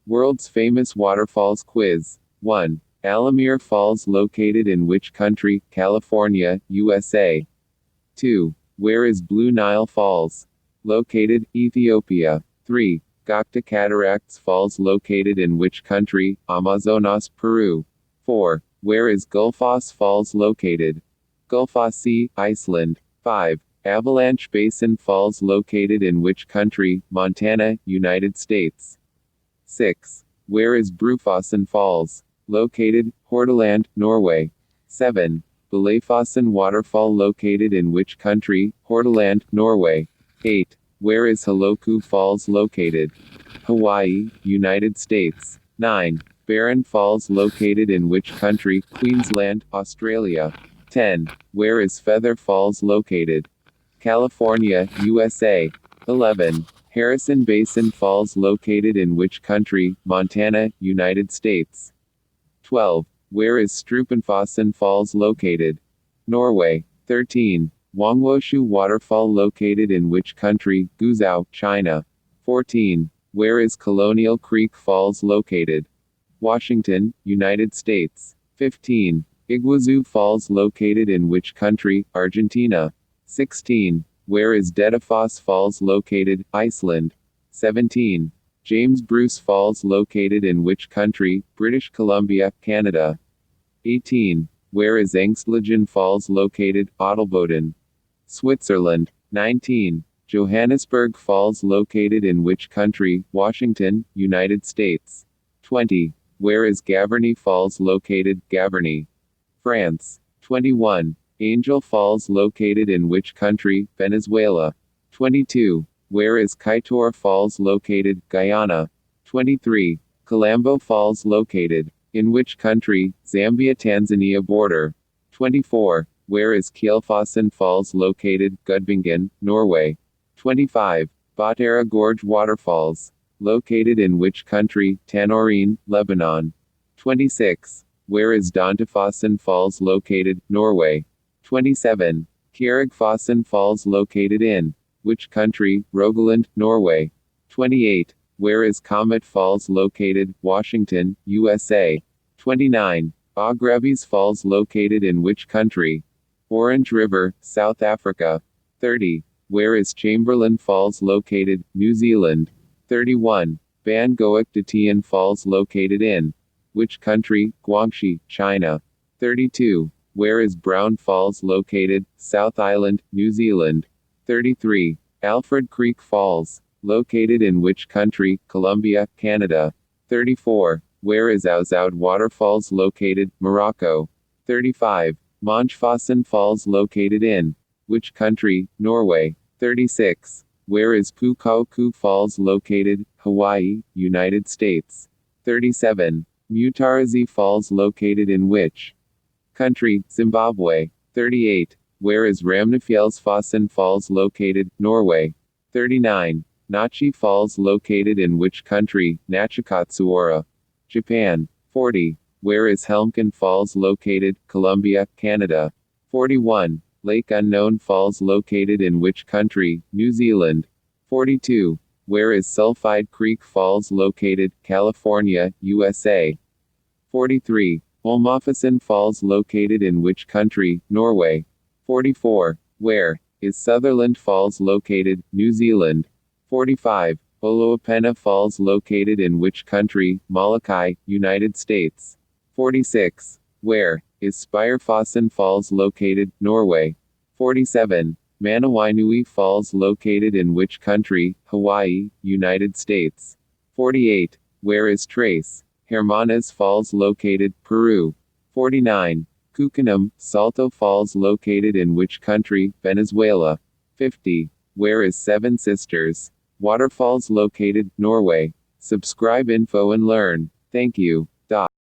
World's famous waterfalls quiz. 1. Alamir Falls located in which country? California, USA. 2. Where is Blue Nile Falls? Located, Ethiopia. 3. Gokta Cataracts Falls located in which country? Amazonas, Peru. 4. Where is Gullfoss Falls located? Gullfoss, Iceland. 5. Avalanche Basin Falls located in which country? Montana, United States. 6. Where is Brufossen Falls? Located, Hordaland, Norway. 7. Belefossen Waterfall located in which country? Hordaland, Norway. 8. Where is Haloku Falls located? Hawaii, United States. 9. Barron Falls located in which country? Queensland, Australia. 10. Where is Feather Falls located? California, USA. 11. Harrison Basin Falls located in which country? Montana, United States. 12. Where is Strupenfossen Falls located? Norway. 13. Wangwoshu Waterfall located in which country? Guizhou, China. 14. Where is Colonial Creek Falls located? Washington, United States. 15. Iguazu Falls located in which country? Argentina. 16. Where is Dettifoss Falls located? Iceland. 17. James Bruce Falls located in which country? British Columbia, Canada. 18. Where is Engstligen Falls located? Adelboden, Switzerland. 19. Johannesburg Falls located in which country? Washington, United States. 20. Where is Gavarnie Falls located? Gavarnie, France. 21. Angel Falls located in which country? Venezuela. 22. Where is Kaitor Falls located? Guyana. 23. Kalambo Falls located in which country? Zambia-Tanzania border. 24. Where is Kielfossen Falls located? Gudbingen, Norway. 25. Batera Gorge Waterfalls located in which country? Tanorin, Lebanon. 26. Where is Dantefossen Falls located? Norway. 27. Kjeragfossen Falls located in which country? Rogaland, Norway. 28. Where is Comet Falls located? Washington, USA. 29. Agrabis Falls located in which country? Orange River, South Africa. 30. Where is Chamberlain Falls located? New Zealand. 31. Ban Goak de Tian Falls located in which country? Guangxi, China. 32. Where is Brown Falls located? South Island, New Zealand. 33. Alfred Creek Falls located in which country? Colombia, Canada. 34. Where is Ouzoud Waterfalls located? Morocco. 35. Monchfossen Falls located in which country? Norway. 36. Where is Pukaoku Falls located? Hawaii, United States. 37. Mutarazi Falls located in which country? Zimbabwe. 38. Where is Ramnefjellsfossen Falls located? Norway. 39. Nachi Falls located in which country? Nachikatsuura, Japan. 40. Where is Helmken Falls located? Colombia, Canada. 41. Lake Unknown Falls located in which country? New Zealand. 42. Where is Sulphide Creek Falls located? California, USA. 43. Olmafossen Falls located in which country? Norway. 44. Where is Sutherland Falls located? New Zealand. 45. Oloapena Falls located in which country? Molokai, United States. 46. Where is Spirefossen Falls located? Norway. 47. Manawainui Falls located in which country? Hawaii, United States. 48. Where is Trace Hermanas Falls located? Peru. 49. Cucanum, Salto Falls located in which country? Venezuela. 50. Where is Seven Sisters Waterfalls located? Norway. Subscribe info and learn. Thank you.